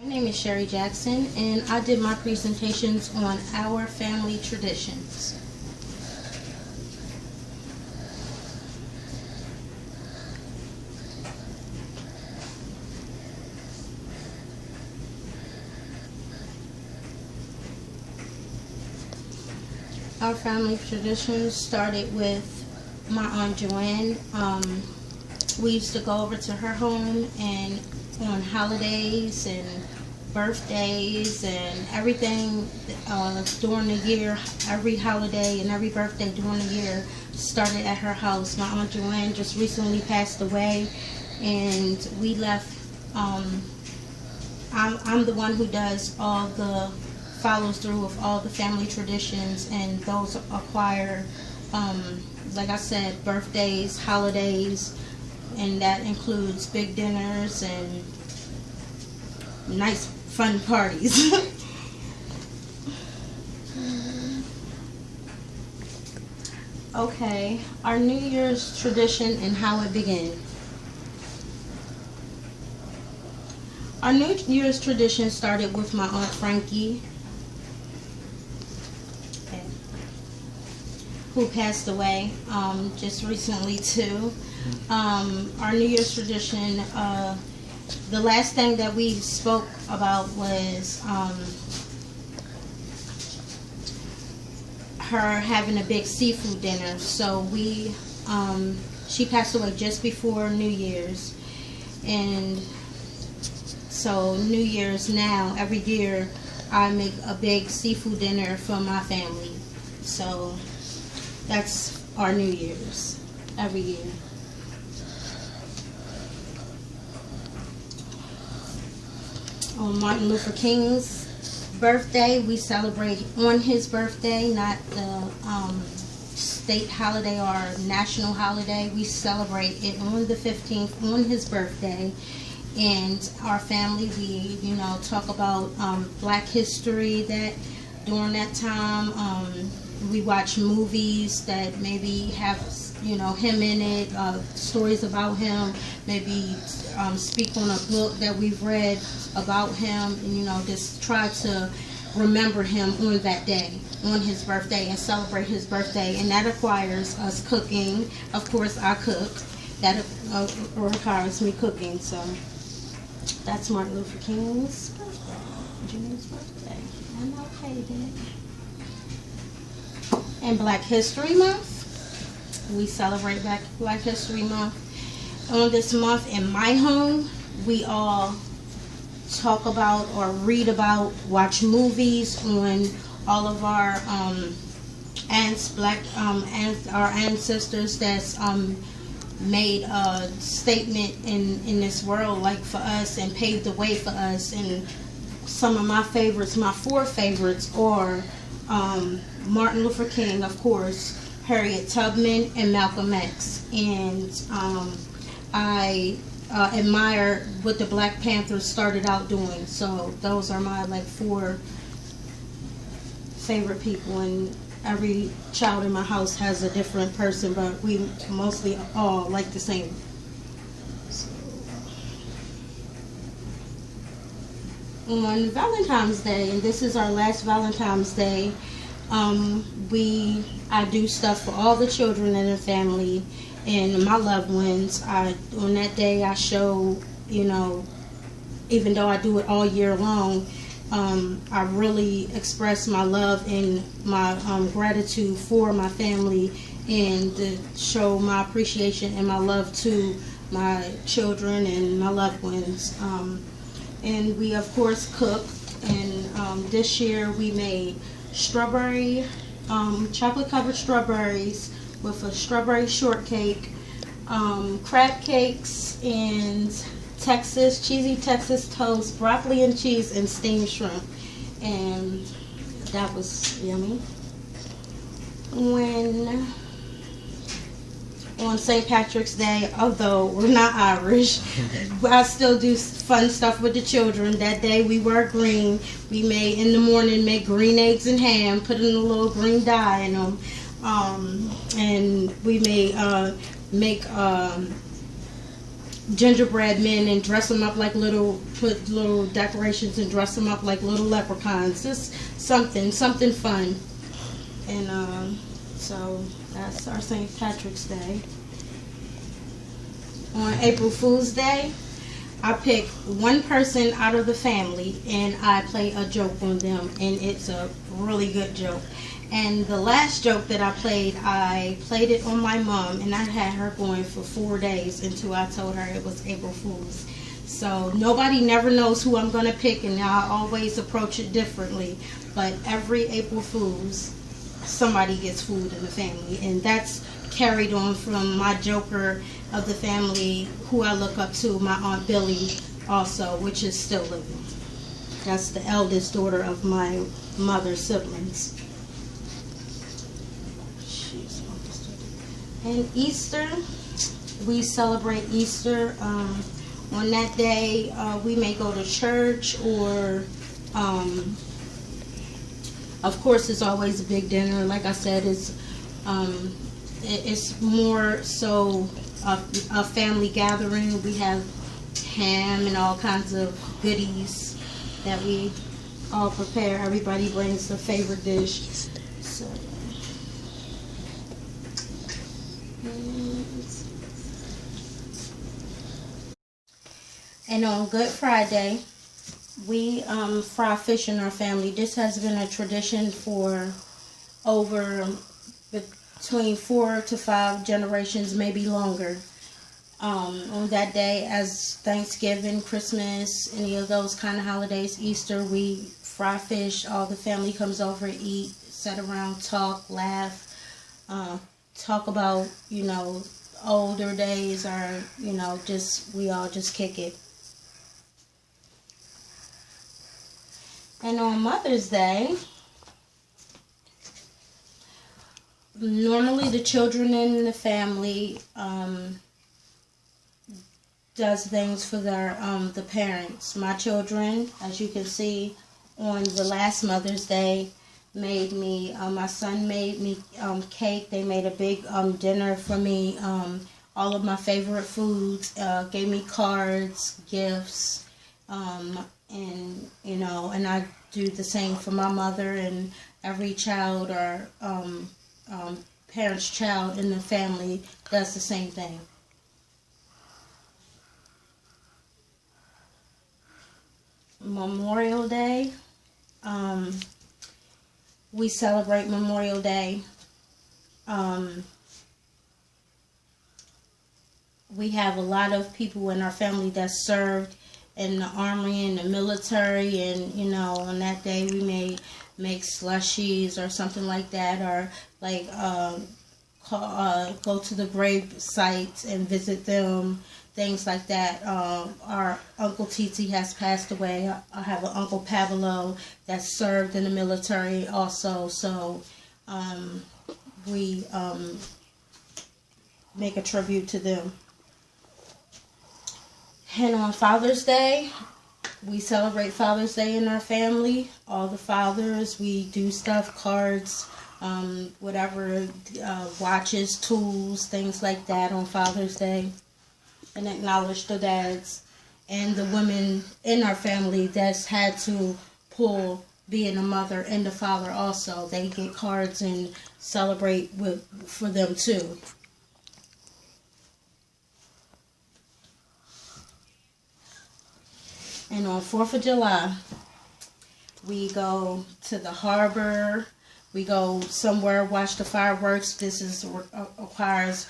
My name is Sherry Jackson, and I did my presentations on our family traditions. Our family traditions started with my Aunt Joanne. We used to go over to her home, and on holidays and birthdays and everything during the year, every holiday and every birthday during the year started at her house. My Aunt Joanne just recently passed away, and we left. I'm the one who does all the follows through with all the family traditions, and those acquire, like I said, birthdays, holidays, and that includes big dinners and nice fun parties. Okay, our New Year's tradition and how it began. Our New Year's tradition started with my Aunt Frankie, who passed away just recently too. Our New Year's tradition, the last thing that we spoke about was her having a big seafood dinner. So she passed away just before New Year's, and so New Year's now, every year I make a big seafood dinner for my family. So that's our New Year's every year. On Martin Luther King's birthday, we celebrate on his birthday, not the state holiday or national holiday. We celebrate it on the 15th, on his birthday. And our family, we talk about Black history that during that time. We watch movies that maybe have him in it, stories about him, maybe speak on a book that we've read about him, and just try to remember him on that day, on his birthday, and celebrate his birthday. And that requires us cooking. Of course, I cook. That requires me cooking. So that's Martin Luther King's birthday, June's birthday. I'm okay then. And Black History Month, we celebrate Black History Month. On this month in my home, we all talk about or read about, watch movies on all of our our ancestors that's made a statement in this world, like for us, and paved the way for us. And some of my favorites, my 4 favorites, are Martin Luther King, of course, Harriet Tubman, and Malcolm X. And I admire what the Black Panthers started out doing. So those are my 4 favorite people. And every child in my house has a different person, but we mostly all like the same. On Valentine's Day, and this is our last Valentine's Day, I do stuff for all the children in the family and my loved ones. On that day I show, even though I do it all year long, I really express my love and my gratitude for my family, and to show my appreciation and my love to my children and my loved ones. And we of course cook, and this year we made strawberry, chocolate covered strawberries with a strawberry shortcake, crab cakes, and cheesy Texas toast, broccoli and cheese, and steamed shrimp. And that was yummy. On St. Patrick's Day, although we're not Irish, I still do fun stuff with the children. That day we wear green. We in the morning make green eggs and ham, put in a little green dye in them. And we make gingerbread men and dress them up like put little decorations and dress them up like little leprechauns. Just something fun. And so that's our St. Patrick's Day. On April Fool's Day, I pick one person out of the family and I play a joke on them, and it's a really good joke. And the last joke that I played it on my mom, and I had her going for 4 days until I told her it was April Fool's. So nobody never knows who I'm going to pick, and I always approach it differently. But every April Fool's, somebody gets fooled in the family, and that's carried on from my joker of the family, who I look up to, my Aunt Billy also, which is still living. That's the eldest daughter of my mother's siblings. And Easter, we celebrate Easter. On that day, we may go to church, or of course, it's always a big dinner. Like I said, it's more so a family gathering. We have ham and all kinds of goodies that we all prepare. Everybody brings their favorite dish. So, and on Good Friday, we fry fish in our family. This has been a tradition for over between 4 to 5 generations, maybe longer. On that day, as Thanksgiving, Christmas, any of those kind of holidays, Easter, we fry fish. All the family comes over, eat, sit around, talk, laugh, talk about, older days, or, we all just kick it. And on Mother's Day, normally the children in the family does things for the parents. My children, as you can see, on the last Mother's Day, made me, my son made me cake. They made a big dinner for me, all of my favorite foods, gave me cards, gifts, and I do the same for my mother, and every child or parent's child in the family does the same thing. Memorial Day, we celebrate Memorial Day. We have a lot of people in our family that served in the army and the military, and on that day we may make slushies or something like that, or like go to the grave sites and visit them, things like that. Our Uncle Titi has passed away. I have an Uncle Pavelo that served in the military also, so we make a tribute to them. And on Father's Day, we celebrate Father's Day in our family. All the fathers, we do stuff, cards, whatever, watches, tools, things like that on Father's Day, and acknowledge the dads and the women in our family that's had to pull being a mother and the father also. They get cards and celebrate for them too. And on 4th of July, we go to the harbor. We go somewhere, watch the fireworks. This requires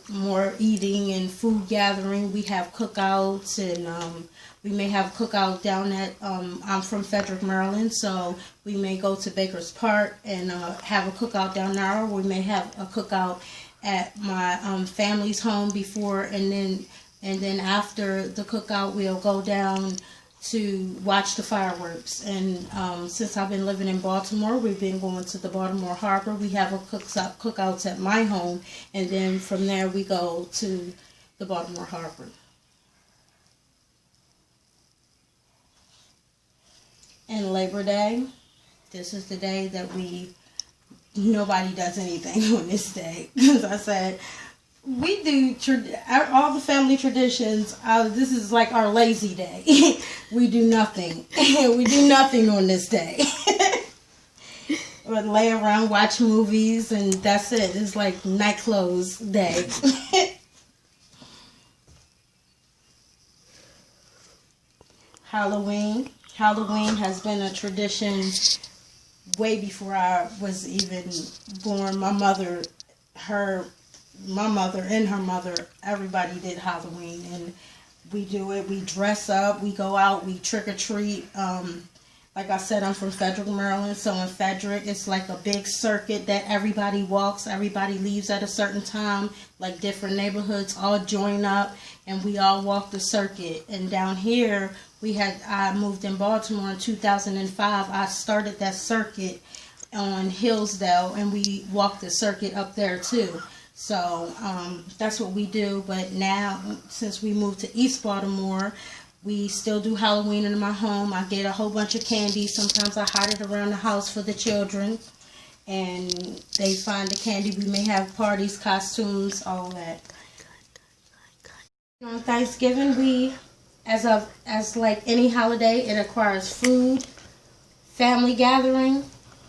more eating and food gathering. We have cookouts, and we may have cookout down at, I'm from Frederick, Maryland, so we may go to Baker's Park and have a cookout down there. Or we may have a cookout at my family's home before, and then after the cookout, we'll go down to watch the fireworks. And since I've been living in Baltimore, we've been going to the Baltimore Harbor. We have a cookouts at my home, and then from there we go to the Baltimore Harbor. And Labor Day, this is the day that nobody does anything on this day. Because I said, We do all the family traditions. This is like our lazy day. We do nothing. We do nothing on this day. Or lay around, watch movies, and that's it. It's like night clothes day. Halloween. Halloween has been a tradition way before I was even born. My mother and her mother, everybody did Halloween, and we do it. We dress up, we go out, we trick or treat. Like I said, I'm from Frederick, Maryland, so in Frederick, it's like a big circuit that everybody walks. Everybody leaves at a certain time, like different neighborhoods all join up, and we all walk the circuit. And down here, I moved in Baltimore in 2005. I started that circuit on Hillsdale, and we walked the circuit up there too. So that's what we do. But now, since we moved to East Baltimore, we still do Halloween in my home. I get a whole bunch of candy. Sometimes I hide it around the house for the children, and they find the candy. We may have parties, costumes, all that. On Thanksgiving, we, as like any holiday, it requires food, family gathering,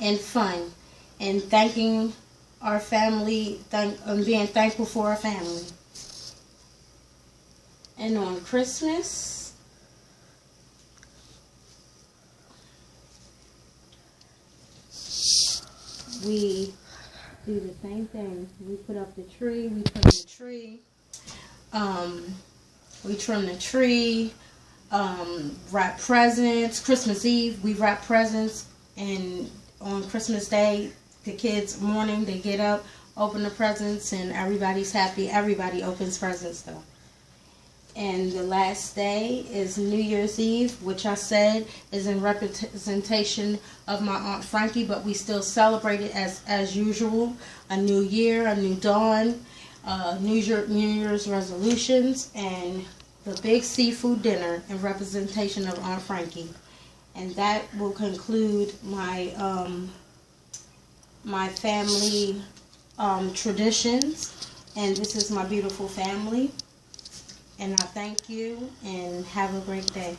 and fun, and thanking our family, and being thankful for our family. And on Christmas, we do the same thing. We put up the tree, we trim the tree, wrap presents. Christmas Eve, we wrap presents, and on Christmas Day, the kids morning, they get up, open the presents, and everybody's happy. Everybody opens presents though. And the last day is New Year's Eve, which I said is in representation of my Aunt Frankie, but we still celebrate it as usual. A new year, a new dawn, New Year's resolutions, and the big seafood dinner in representation of Aunt Frankie. And that will conclude my my family traditions. And this is my beautiful family. And I thank you, and have a great day.